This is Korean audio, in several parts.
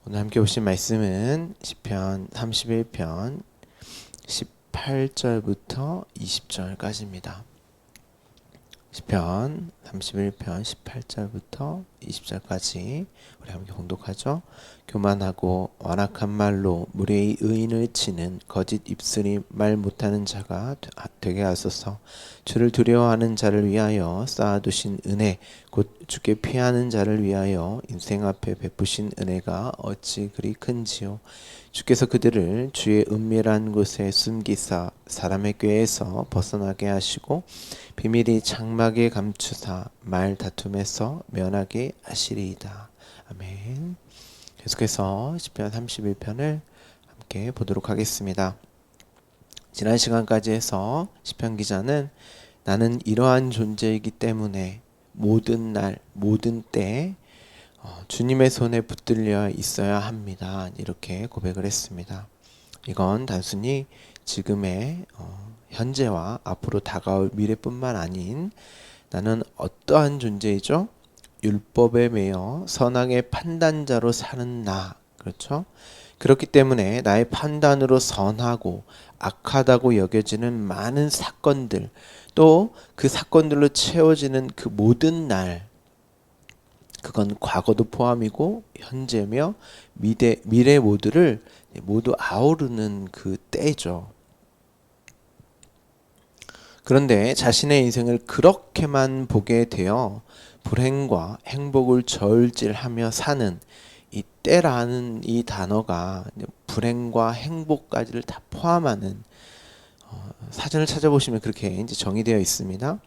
오늘 함께 보신 말씀은 시편 31편 18절부터 20절까지입니다. 시편 31편 18절부터 20절까지 우리 함께 봉독하죠. 교만하고 완악한 말로 무례히 의인을 치는 거짓 입술이 말 못하는 자가 되게 하소서. 주를 두려워하는 자를 위하여 쌓아두신 은혜 곧 주께 피하는 자를 위하여 인생 앞에 베푸신 은혜가 어찌 그리 큰지요. 주께서 그들을 주의 은밀한 곳에 숨기사 사람의 꾀에서 벗어나게 하시고 비밀이 장막에 감추사 말 다툼에서 면하게 하시리이다. 아멘. 계속해서 시편 31편을 함께 보도록 하겠습니다. 지난 시간까지 해서 시편 기자는 나는 이러한 존재이기 때문에 모든 날 모든 때 주님의 손에 붙들려 있어야 합니다. 이렇게 고백을 했습니다. 이건 단순히 지금의 현재와 앞으로 다가올 미래뿐만 아닌 나는 어떠한 존재이죠? 율법에 매여 선악의 판단자로 사는 나. 그렇죠? 그렇기 때문에 나의 판단으로 선하고 악하다고 여겨지는 많은 사건들, 또 그 사건들로 채워지는 그 모든 날, 그건 과거도 포함이고 현재며 미래 모두를 모두 아우르는 그 때죠. 그런데 자신의 인생을 그렇게만 보게 되어 불행과 행복을 저울질하며 사는 이 때라는 이 단어가 불행과 행복까지를 다 포함하는, 사전을 찾아보시면 그렇게 이제 정의되어 있습니다.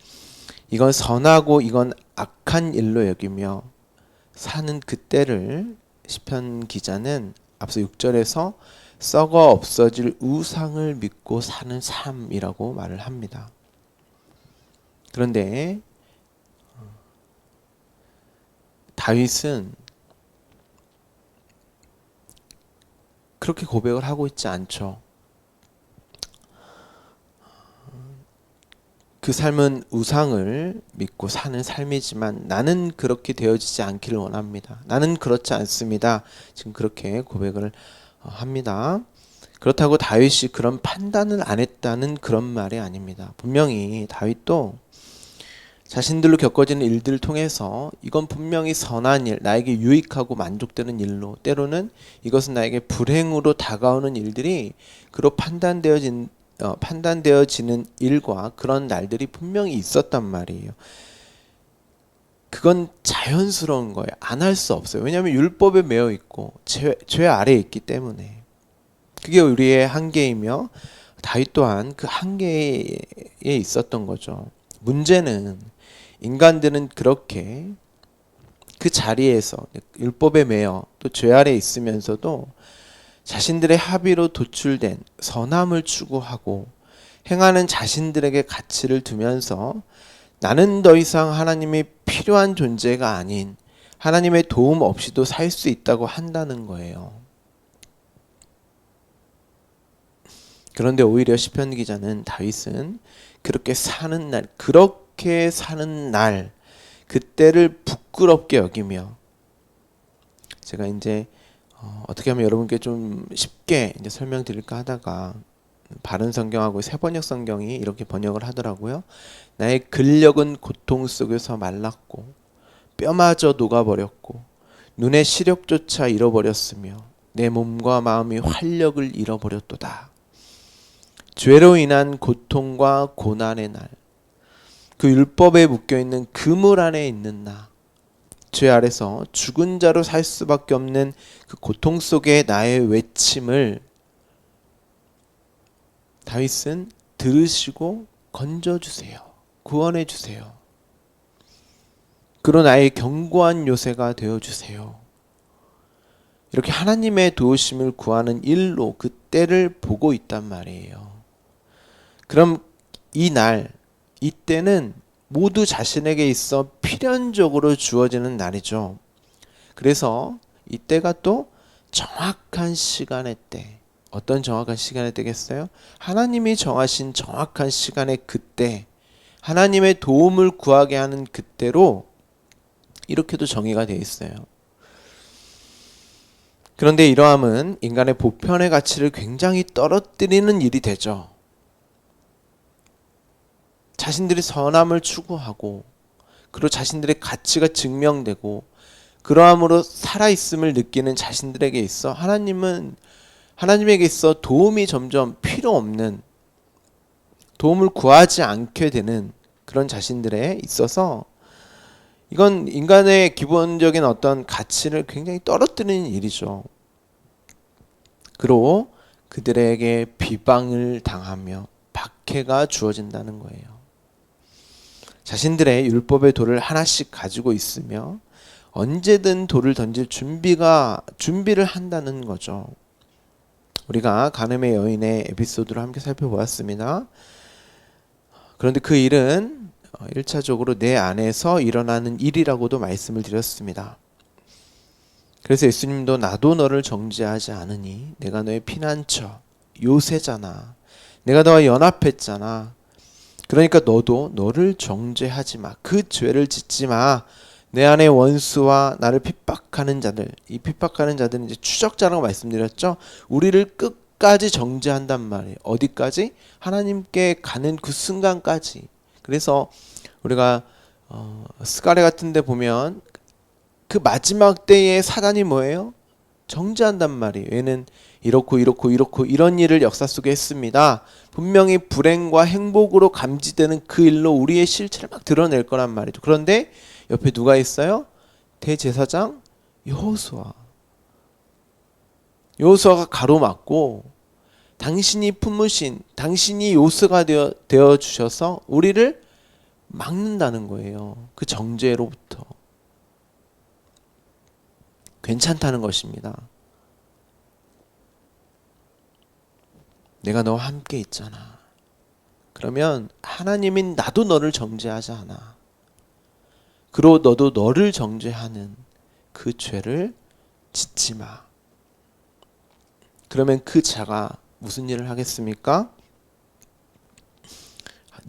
이건 선하고 이건 악한 일로 여기며 사는 그때를 시편 기자는 앞서 6절에서 썩어 없어질 우상을 믿고 사는 삶이라고 말을 합니다. 그런데 다윗은 그렇게 고백을 하고 있지 않죠. 그 삶은 우상을 믿고 사는 삶이지만 나는 그렇게 되어지지 않기를 원합니다. 나는 그렇지 않습니다. 지금 그렇게 고백을 합니다. 그렇다고 다윗이 그런 판단을 안 했다는 그런 말이 아닙니다. 분명히 다윗도 자신들로 겪어지는 일들을 통해서 이건 분명히 선한 일, 나에게 유익하고 만족되는 일로, 때로는 이것은 나에게 불행으로 다가오는 일들이 그로 판단되어지는 일과 그런 날들이 분명히 있었단 말이에요. 그건 자연스러운 거예요. 안 할 수 없어요. 왜냐하면 율법에 매여 있고 죄 아래에 있기 때문에. 그게 우리의 한계이며 다윗 또한 그 한계에 있었던 거죠. 문제는 인간들은 그렇게 그 자리에서 율법에 매여 또 죄 아래에 있으면서도 자신들의 합의로 도출된 선함을 추구하고 행하는 자신들에게 가치를 두면서 나는 더 이상 하나님이 필요한 존재가 아닌, 하나님의 도움 없이도 살 수 있다고 한다는 거예요. 그런데 오히려 시편 기자는 다윗은 그렇게 사는 날, 그때를 부끄럽게 여기며, 제가 이제 어떻게 하면 여러분께 좀 쉽게 이제 설명드릴까 하다가 바른 성경하고 새번역 성경이 이렇게 번역을 하더라고요. 나의 근력은 고통 속에서 말랐고 뼈마저 녹아버렸고 눈의 시력조차 잃어버렸으며 내 몸과 마음이 활력을 잃어버렸도다. 죄로 인한 고통과 고난의 날, 그 율법에 묶여있는 그물 안에 있는 나, 죄 아래서 죽은 자로 살 수밖에 없는 그 고통 속의 나의 외침을 다윗은 들으시고 건져주세요. 구원해주세요. 그로 나의 견고한 요새가 되어주세요. 이렇게 하나님의 도우심을 구하는 일로 그 때를 보고 있단 말이에요. 그럼 이때는 모두 자신에게 있어 필연적으로 주어지는 날이죠. 그래서 이때가 또 정확한 시간의 때. 어떤 정확한 시간의 때겠어요? 하나님이 정하신 정확한 시간의 그때, 하나님의 도움을 구하게 하는 그때로 이렇게도 정의가 되어 있어요. 그런데 이러함은 인간의 보편의 가치를 굉장히 떨어뜨리는 일이 되죠. 자신들이 선함을 추구하고 그리고 자신들의 가치가 증명되고 그러함으로 살아있음을 느끼는 자신들에게 있어 하나님에게 있어 도움이 점점 필요 없는, 도움을 구하지 않게 되는 그런 자신들에 있어서 이건 인간의 기본적인 어떤 가치를 굉장히 떨어뜨리는 일이죠. 그리고 그들에게 비방을 당하며 박해가 주어진다는 거예요. 자신들의 율법의 돌을 하나씩 가지고 있으며 언제든 돌을 던질 준비를 한다는 거죠. 우리가 가늠의 여인의 에피소드를 함께 살펴보았습니다. 그런데 그 일은 1차적으로 내 안에서 일어나는 일이라고도 말씀을 드렸습니다. 그래서 예수님도 나도 너를 정죄하지 않으니 내가 너의 피난처 요새잖아. 내가 너와 연합했잖아. 그러니까 너도 너를 정죄하지 마. 그 죄를 짓지 마. 내 안에 원수와 나를 핍박하는 자들, 이 핍박하는 자들은 이제 추적자라고 말씀드렸죠. 우리를 끝까지 정죄한단 말이에요. 어디까지? 하나님께 가는 그 순간까지. 그래서 우리가 스가랴 같은 데 보면 그 마지막 때에 사단이 뭐예요? 정죄한단 말이에요. 얘는 이렇고 이런 일을 역사 속에 했습니다. 분명히 불행과 행복으로 감지되는 그 일로 우리의 실체를 막 드러낼 거란 말이죠. 그런데 옆에 누가 있어요? 대제사장 여호수아. 여호수아가 가로막고 당신이 품으신, 당신이 요새가 되어 주셔서 우리를 막는다는 거예요. 그 정죄로부터. 괜찮다는 것입니다. 내가 너와 함께 있잖아. 그러면 하나님인 나도 너를 정죄하지 않아. 그리고 너도 너를 정죄하는 그 죄를 짓지 마. 그러면 그 자가 무슨 일을 하겠습니까?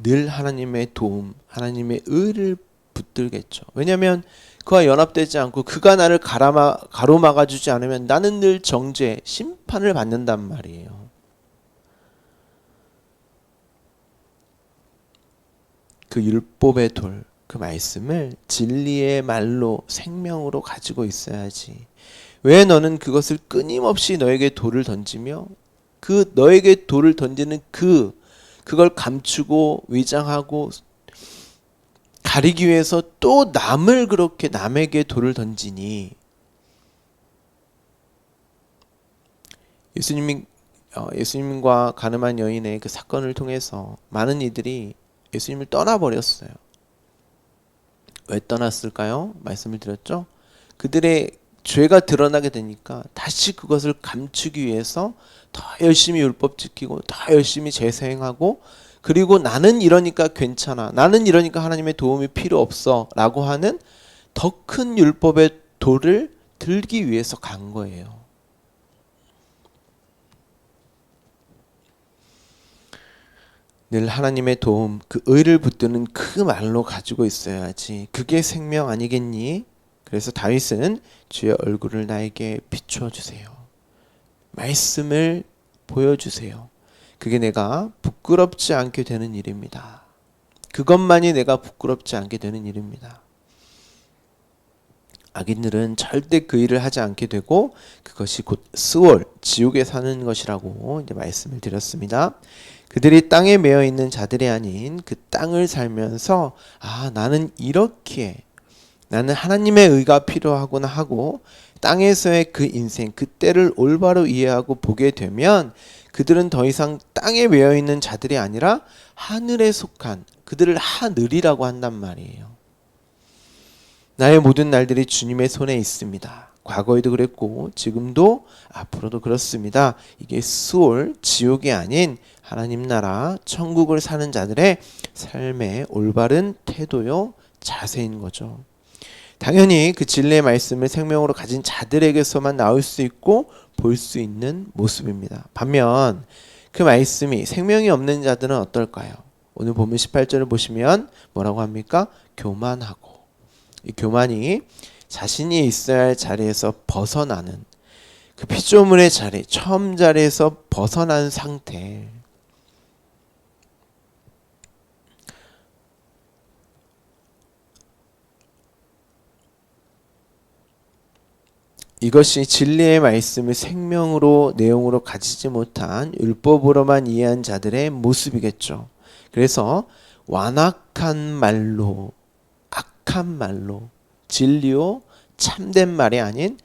늘 하나님의 도움, 하나님의 의를 붙들겠죠. 왜냐하면 그와 연합되지 않고 그가 나를 가로막아 주지 않으면 나는 늘 정죄, 심판을 받는단 말이에요. 그 율법의 돌, 그 말씀을 진리의 말로 생명으로 가지고 있어야지. 왜 너는 그것을 끊임없이 너에게 돌을 던지며 그 너에게 돌을 던지는 그걸 감추고 위장하고 가리기 위해서 또 남에게 돌을 던지니. 예수님과 가늠한 여인의 그 사건을 통해서 많은 이들이 예수님을 떠나버렸어요. 왜 떠났을까요? 말씀을 드렸죠. 그들의 죄가 드러나게 되니까 다시 그것을 감추기 위해서 더 열심히 율법 지키고 더 열심히 제사 행하고, 그리고 나는 이러니까 괜찮아, 나는 이러니까 하나님의 도움이 필요 없어 라고 하는 더 큰 율법의 돌을 들기 위해서 간 거예요. 늘 하나님의 도움, 그 의를 붙드는 그 말로 가지고 있어야지. 그게 생명 아니겠니? 그래서 다윗은 주의 얼굴을 나에게 비추어 주세요. 말씀을 보여주세요. 그게 내가 부끄럽지 않게 되는 일입니다. 그것만이 내가 부끄럽지 않게 되는 일입니다. 악인들은 절대 그 일을 하지 않게 되고 그것이 곧 스올, 지옥에 사는 것이라고 이제 말씀을 드렸습니다. 그들이 땅에 매여 있는 자들이 아닌 그 땅을 살면서 나는 이렇게, 나는 하나님의 의가 필요하구나 하고 땅에서의 그 인생, 그 때를 올바로 이해하고 보게 되면 그들은 더 이상 땅에 매여 있는 자들이 아니라 하늘에 속한, 그들을 하늘이라고 한단 말이에요. 나의 모든 날들이 주님의 손에 있습니다. 과거에도 그랬고 지금도 앞으로도 그렇습니다. 이게 수올, 지옥이 아닌 하나님 나라, 천국을 사는 자들의 삶의 올바른 태도요, 자세인 거죠. 당연히 그 진리의 말씀을 생명으로 가진 자들에게서만 나올 수 있고 볼 수 있는 모습입니다. 반면 그 말씀이 생명이 없는 자들은 어떨까요? 오늘 본문 18절을 보시면 뭐라고 합니까? 교만하고, 이 교만이 자신이 있어야 할 자리에서 벗어나는, 그 피조물의 자리, 처음 자리에서 벗어난 상태. 이것이 진리의 말씀을 생명으로 내용으로 가지지 못한 율법으로만 이해한 자들의 모습이겠죠. 그래서 완악한 말로, 악한 말로, 진리요 참된 말이 아닌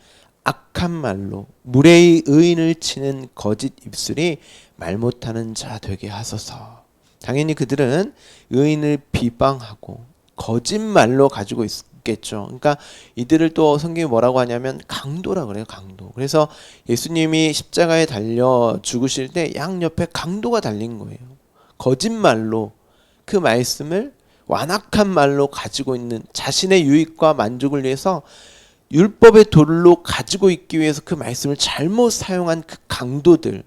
악한 말로 무례히 의인을 치는 거짓 입술이 말 못하는 자 되게 하소서. 당연히 그들은 의인을 비방하고 거짓말로 가지고 있겠죠. 그러니까 이들을 또 성경이 뭐라고 하냐면 강도라 그래요. 강도. 그래서 예수님이 십자가에 달려 죽으실 때 양옆에 강도가 달린 거예요. 거짓말로 그 말씀을 완악한 말로 가지고 있는, 자신의 유익과 만족을 위해서 율법의 도를 가지고 있기 위해서 그 말씀을 잘못 사용한 그 강도들.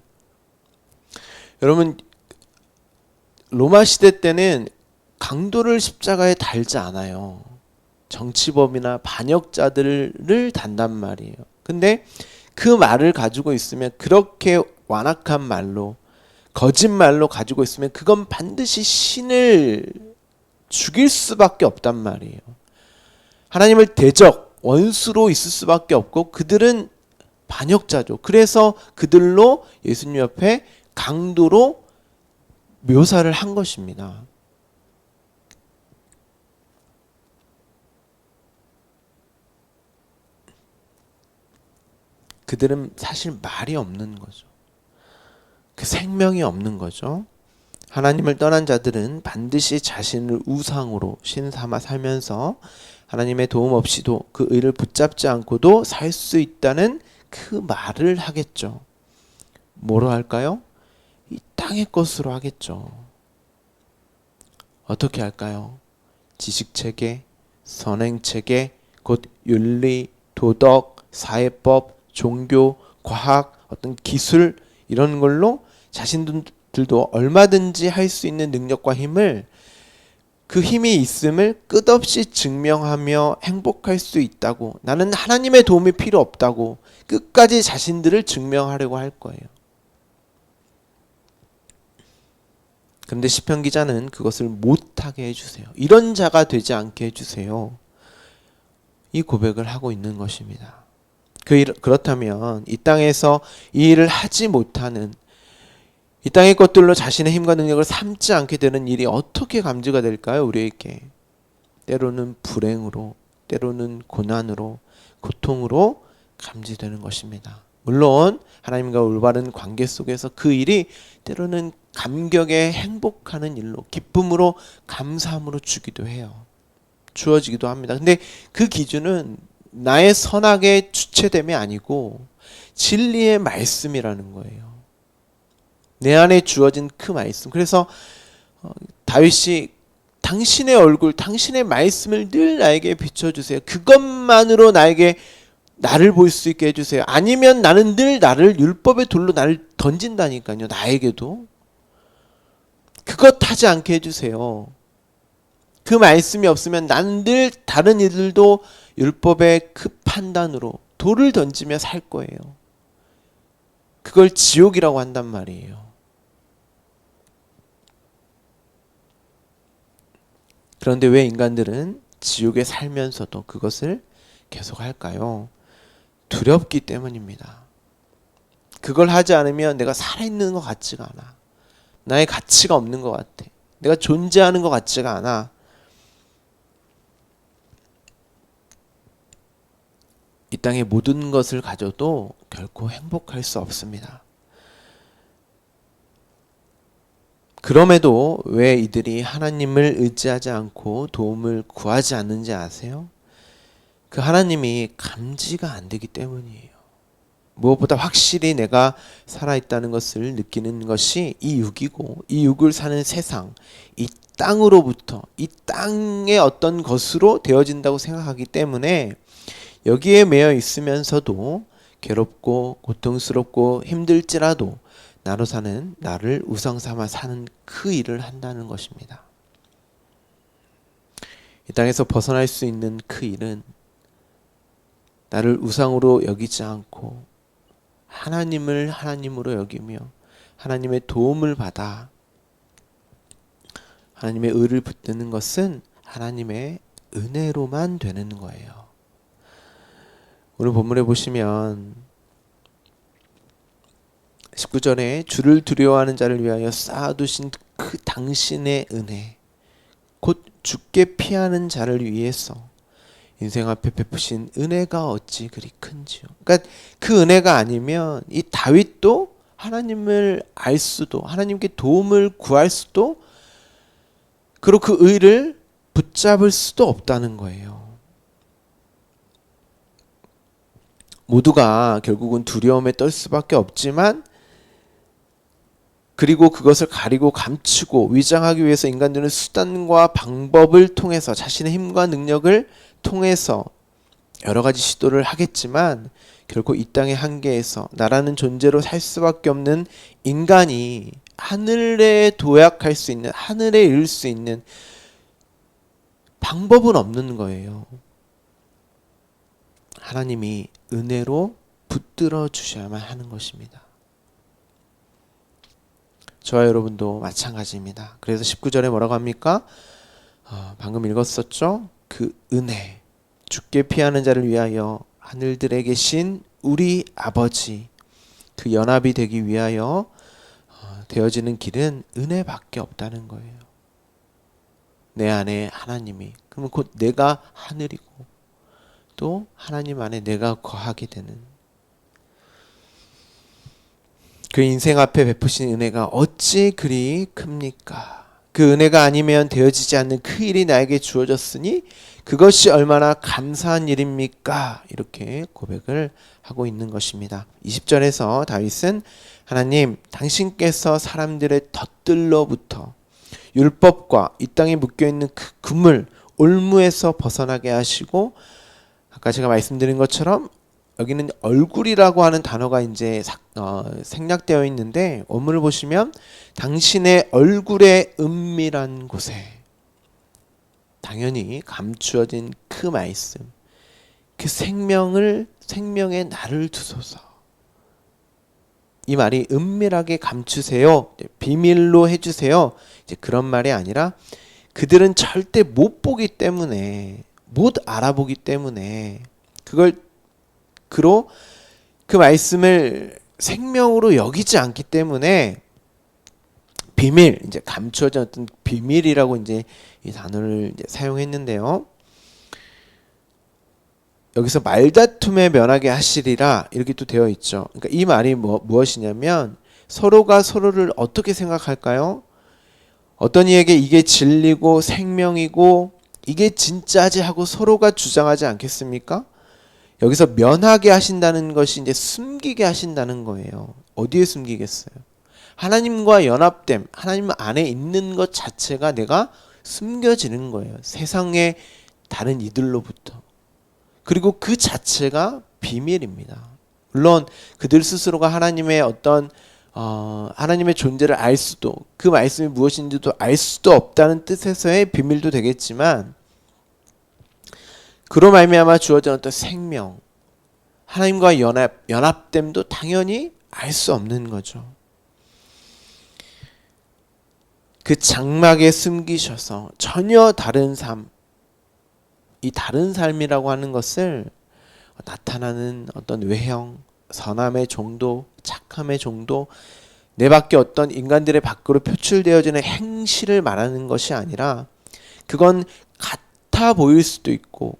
여러분, 로마 시대 때는 강도를 십자가에 달지 않아요. 정치범이나 반역자들을 단단 말이에요. 근데 그 말을 가지고 있으면, 그렇게 완악한 말로, 거짓말로 가지고 있으면 그건 반드시 신을 죽일 수밖에 없단 말이에요. 하나님을 대적, 원수로 있을 수밖에 없고 그들은 반역자죠. 그래서 그들로 예수님 옆에 강도로 묘사를 한 것입니다. 그들은 사실 말이 없는 거죠. 그 생명이 없는 거죠. 하나님을 떠난 자들은 반드시 자신을 우상으로 신삼아 살면서 하나님의 도움 없이도 그 의를 붙잡지 않고도 살 수 있다는 그 말을 하겠죠. 뭐로 할까요? 이 땅의 것으로 하겠죠. 어떻게 할까요? 지식체계, 선행체계, 곧 윤리, 도덕, 사회법, 종교, 과학, 어떤 기술, 이런 걸로 자신들도 얼마든지 할 수 있는 능력과 힘을, 그 힘이 있음을 끝없이 증명하며 행복할 수 있다고, 나는 하나님의 도움이 필요 없다고 끝까지 자신들을 증명하려고 할 거예요. 그런데 시편 기자는 그것을 못하게 해주세요. 이런 자가 되지 않게 해주세요. 이 고백을 하고 있는 것입니다. 그렇다면 이 땅에서 이 일을 하지 못하는, 이 땅의 것들로 자신의 힘과 능력을 삼지 않게 되는 일이 어떻게 감지가 될까요? 우리에게 때로는 불행으로, 때로는 고난으로, 고통으로 감지되는 것입니다. 물론 하나님과 올바른 관계 속에서 그 일이 때로는 감격에 행복하는 일로, 기쁨으로, 감사함으로 주기도 해요. 주어지기도 합니다. 근데 그 기준은 나의 선악의 주체됨이 아니고 진리의 말씀이라는 거예요. 내 안에 주어진 그 말씀. 그래서 다윗이 당신의 얼굴, 당신의 말씀을 늘 나에게 비춰주세요. 그것만으로 나를 볼 수 있게 해주세요. 아니면 나는 늘 나를 율법의 돌로 나를 던진다니까요. 나에게도. 그것 하지 않게 해주세요. 그 말씀이 없으면 나는 늘 다른 이들도 율법의 그 판단으로 돌을 던지며 살 거예요. 그걸 지옥이라고 한단 말이에요. 그런데 왜 인간들은 지옥에 살면서도 그것을 계속 할까요? 두렵기 때문입니다. 그걸 하지 않으면 내가 살아있는 것 같지가 않아. 나의 가치가 없는 것 같아. 내가 존재하는 것 같지가 않아. 이 땅의 모든 것을 가져도 결코 행복할 수 없습니다. 그럼에도 왜 이들이 하나님을 의지하지 않고 도움을 구하지 않는지 아세요? 그 하나님이 감지가 안 되기 때문이에요. 무엇보다 확실히 내가 살아있다는 것을 느끼는 것이 이 육이고, 이 육을 사는 세상, 이 땅으로부터, 이 땅의 어떤 것으로 되어진다고 생각하기 때문에 여기에 매여 있으면서도 괴롭고 고통스럽고 힘들지라도 나로 사는, 나를 우상 삼아 사는 그 일을 한다는 것입니다. 이 땅에서 벗어날 수 있는 그 일은 나를 우상으로 여기지 않고 하나님을 하나님으로 여기며 하나님의 도움을 받아 하나님의 의를 붙드는 것은 하나님의 은혜로만 되는 거예요. 오늘 본문에 보시면 19절에 주를 두려워하는 자를 위하여 쌓아두신 그 당신의 은혜, 곧 죽게 피하는 자를 위해서 인생 앞에 베푸신 은혜가 어찌 그리 큰지요. 그러니까 그 은혜가 아니면 이 다윗도 하나님을 알 수도, 하나님께 도움을 구할 수도, 그리고 그 의를 붙잡을 수도 없다는 거예요. 모두가 결국은 두려움에 떨 수밖에 없지만, 그리고 그것을 가리고 감추고 위장하기 위해서 인간들은 수단과 방법을 통해서 자신의 힘과 능력을 통해서 여러 가지 시도를 하겠지만, 결코 이 땅의 한계에서 나라는 존재로 살 수밖에 없는 인간이 하늘에 도약할 수 있는, 하늘에 이룰 수 있는 방법은 없는 거예요. 하나님이 은혜로 붙들어 주셔야만 하는 것입니다. 저와 여러분도 마찬가지입니다. 그래서 19절에 뭐라고 합니까? 방금 읽었었죠? 그 은혜, 죽게 피하는 자를 위하여 하늘들에 계신 우리 아버지, 그 연합이 되기 위하여 되어지는 길은 은혜밖에 없다는 거예요. 내 안에 하나님이, 그러면 곧 내가 하늘이고 또 하나님 안에 내가 거하게 되는, 그 인생 앞에 베푸신 은혜가 어찌 그리 큽니까? 그 은혜가 아니면 되어지지 않는 그 일이 나에게 주어졌으니 그것이 얼마나 감사한 일입니까? 이렇게 고백을 하고 있는 것입니다. 20절에서 다윗은 하나님, 당신께서 사람들의 덫들로부터 율법과 이 땅에 묶여있는 그 그물, 올무에서 벗어나게 하시고, 아까 제가 말씀드린 것처럼 여기는 얼굴이라고 하는 단어가 이제 생략되어 있는데, 원문을 보시면 당신의 얼굴의 은밀한 곳에, 당연히 감추어진 그 말씀, 그 생명의 날을 두소서. 이 말이 은밀하게 감추세요, 비밀로 해주세요, 이제 그런 말이 아니라, 그들은 절대 못 보기 때문에, 못 알아보기 때문에, 그 말씀을 생명으로 여기지 않기 때문에 비밀, 이제 감추어진 어떤 비밀이라고 이제 이 단어를 이제 사용했는데요. 여기서 말다툼에 면하게 하시리라 이렇게 또 되어 있죠. 그러니까 이 말이 무엇이냐면, 서로가 서로를 어떻게 생각할까요? 어떤 이에게 이게 진리고 생명이고 이게 진짜지 하고 서로가 주장하지 않겠습니까? 여기서 면하게 하신다는 것이 이제 숨기게 하신다는 거예요. 어디에 숨기겠어요? 하나님과 연합됨, 하나님 안에 있는 것 자체가 내가 숨겨지는 거예요. 세상의 다른 이들로부터. 그리고 그 자체가 비밀입니다. 물론 그들 스스로가 하나님의 어떤 하나님의 존재를 알 수도, 그 말씀이 무엇인지도 알 수도 없다는 뜻에서의 비밀도 되겠지만, 그로 말미암아 주어진 어떤 생명, 하나님과 연합됨도 당연히 알 수 없는 거죠. 그 장막에 숨기셔서 전혀 다른 삶, 이 다른 삶이라고 하는 것을 나타나는 어떤 외형, 선함의 정도, 착함의 정도, 내 밖에 어떤 인간들의 밖으로 표출되어지는 행실을 말하는 것이 아니라, 그건 같아 보일 수도 있고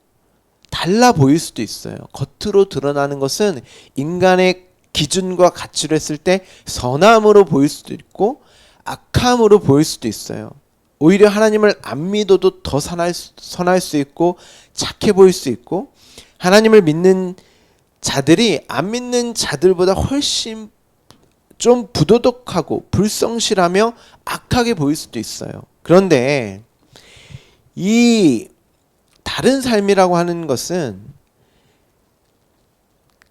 달라 보일 수도 있어요. 겉으로 드러나는 것은 인간의 기준과 가치로 했을 때 선함으로 보일 수도 있고 악함으로 보일 수도 있어요. 오히려 하나님을 안 믿어도 더 선할 수 있고 착해 보일 수 있고, 하나님을 믿는 자들이 안 믿는 자들보다 훨씬 좀 부도덕하고 불성실하며 악하게 보일 수도 있어요. 그런데 이 다른 삶이라고 하는 것은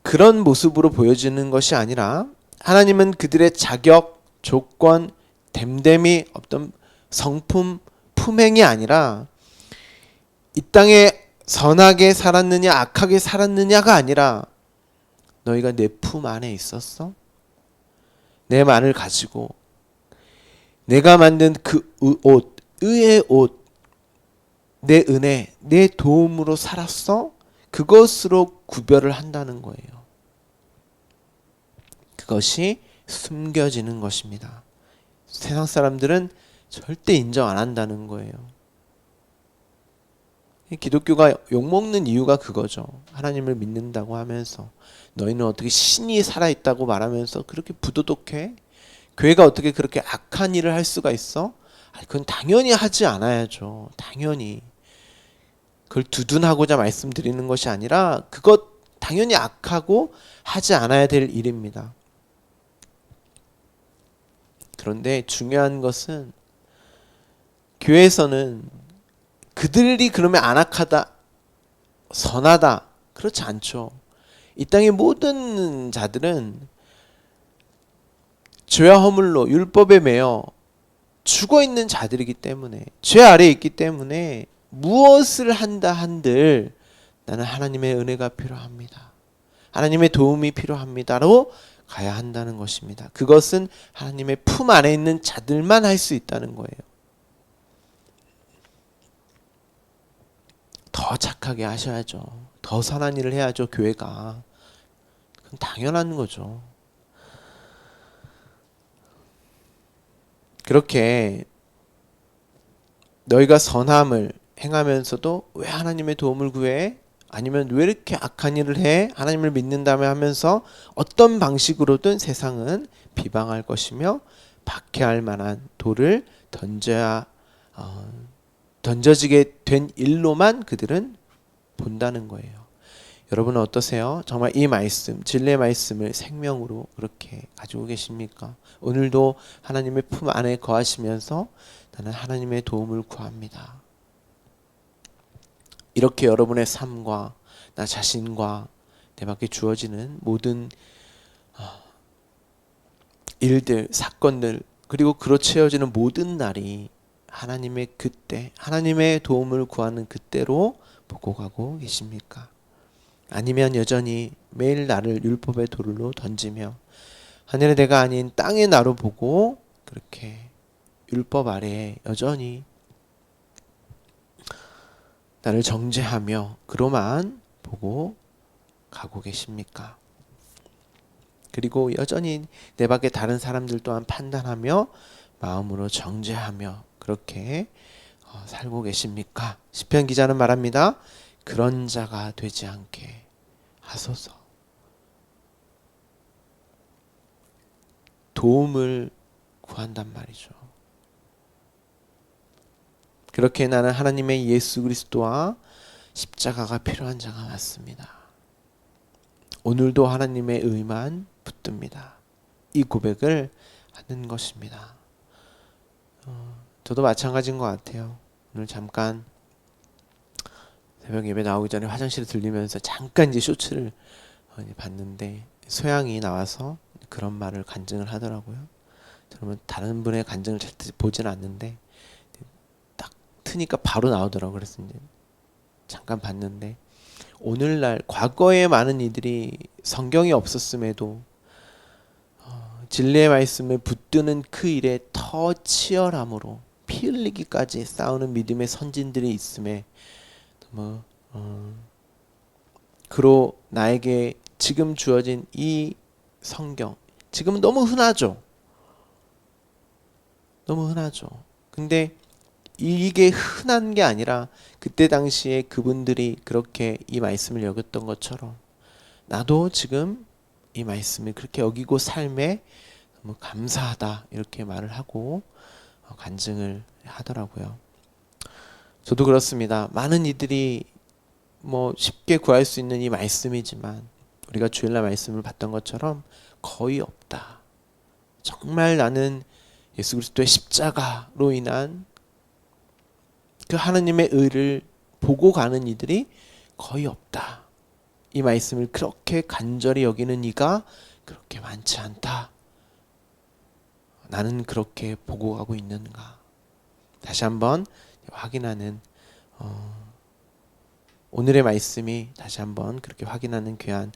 그런 모습으로 보여지는 것이 아니라, 하나님은 그들의 자격, 조건, 됨됨이, 어떤 성품, 품행이 아니라, 이 땅에 선하게 살았느냐 악하게 살았느냐가 아니라 너희가 내 품 안에 있었어? 내 말을 가지고 내가 만든 그 옷, 의의 옷, 내 은혜, 내 도움으로 살았어? 그것으로 구별을 한다는 거예요. 그것이 숨겨지는 것입니다. 세상 사람들은 절대 인정 안 한다는 거예요. 기독교가 욕먹는 이유가 그거죠. 하나님을 믿는다고 하면서 너희는 어떻게 신이 살아있다고 말하면서 그렇게 부도덕해? 교회가 어떻게 그렇게 악한 일을 할 수가 있어? 그건 당연히 하지 않아야죠. 당연히. 그걸 두둔하고자 말씀드리는 것이 아니라 그것 당연히 악하고 하지 않아야 될 일입니다. 그런데 중요한 것은 교회에서는 그들이 그러면 안악하다, 선하다 그렇지 않죠. 이 땅의 모든 자들은 죄와 허물로 율법에 매여 죽어있는 자들이기 때문에 죄 아래에 있기 때문에 무엇을 한다 한들 나는 하나님의 은혜가 필요합니다. 하나님의 도움이 필요합니다로 가야 한다는 것입니다. 그것은 하나님의 품 안에 있는 자들만 할 수 있다는 거예요. 더 착하게 하셔야죠. 더 선한 일을 해야죠. 교회가. 그건 당연한 거죠. 그렇게 너희가 선함을 행하면서도 왜 하나님의 도움을 구해? 아니면 왜 이렇게 악한 일을 해? 하나님을 믿는다며 하면서 어떤 방식으로든 세상은 비방할 것이며 박해할 만한 돌을 던져지게 된 일로만 그들은 본다는 거예요. 여러분은 어떠세요? 정말 이 말씀, 진리의 말씀을 생명으로 그렇게 가지고 계십니까? 오늘도 하나님의 품 안에 거하시면서 나는 하나님의 도움을 구합니다. 이렇게 여러분의 삶과 나 자신과 내 밖에 주어지는 모든 일들, 사건들, 그리고 그로 채워지는 모든 날이 하나님의 그때, 하나님의 도움을 구하는 그때로 보고 가고 계십니까? 아니면 여전히 매일 나를 율법의 돌로 던지며 하늘의 내가 아닌 땅의 나로 보고 그렇게 율법 아래에 여전히 나를 정죄하며 그로만 보고 가고 계십니까? 그리고 여전히 내 밖에 다른 사람들 또한 판단하며 마음으로 정죄하며 그렇게 살고 계십니까? 시편 기자는 말합니다. 그런 자가 되지 않게 하소서. 도움을 구한단 말이죠. 그렇게 나는 하나님의 예수 그리스도와 십자가가 필요한 자가 맞습니다. 오늘도 하나님의 의만 붙듭니다. 이 고백을 하는 것입니다. 저도 마찬가지인 것 같아요. 오늘 잠깐 새벽 예배 나오기 전에 화장실에 들리면서 잠깐 이제 쇼츠를 봤는데 소양이 나와서 그런 말을 간증을 하더라고요. 저는 다른 분의 간증을 잘 보지는 않는데 딱 트니까 바로 나오더라고요. 그래서 이제 잠깐 봤는데 오늘날 과거에 많은 이들이 성경이 없었음에도 진리의 말씀을 붙드는 그 일에 더 치열함으로 피 흘리기까지 싸우는 믿음의 선진들이 있음에 그로 나에게 지금 주어진 이 성경 지금은 너무 흔하죠. 너무 흔하죠. 근데 이게 흔한 게 아니라 그때 당시에 그분들이 그렇게 이 말씀을 여겼던 것처럼 나도 지금 이 말씀을 그렇게 여기고 삶에 너무 감사하다 이렇게 말을 하고 간증을 하더라고요. 저도 그렇습니다. 많은 이들이 쉽게 구할 수 있는 이 말씀이지만 우리가 주일날 말씀을 봤던 것처럼 거의 없다. 정말 나는 예수 그리스도의 십자가로 인한 그 하나님의 의를 보고 가는 이들이 거의 없다. 이 말씀을 그렇게 간절히 여기는 이가 그렇게 많지 않다. 나는 그렇게 보고 가고 있는가? 다시 한번 확인하는 오늘의 말씀이 다시 한번 그렇게 확인하는 귀한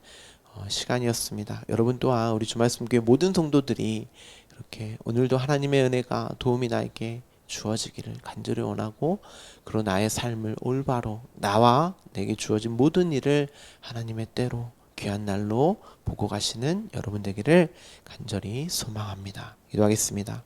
시간이었습니다. 여러분 또한 우리 주말씀교회 모든 성도들이 이렇게 오늘도 하나님의 은혜가 도움이 나에게 주어지기를 간절히 원하고, 그런 나의 삶을 올바로 나와 내게 주어진 모든 일을 하나님의 때로 귀한 날로 보고 가시는 여러분 되기를 간절히 소망합니다. 기도하겠습니다.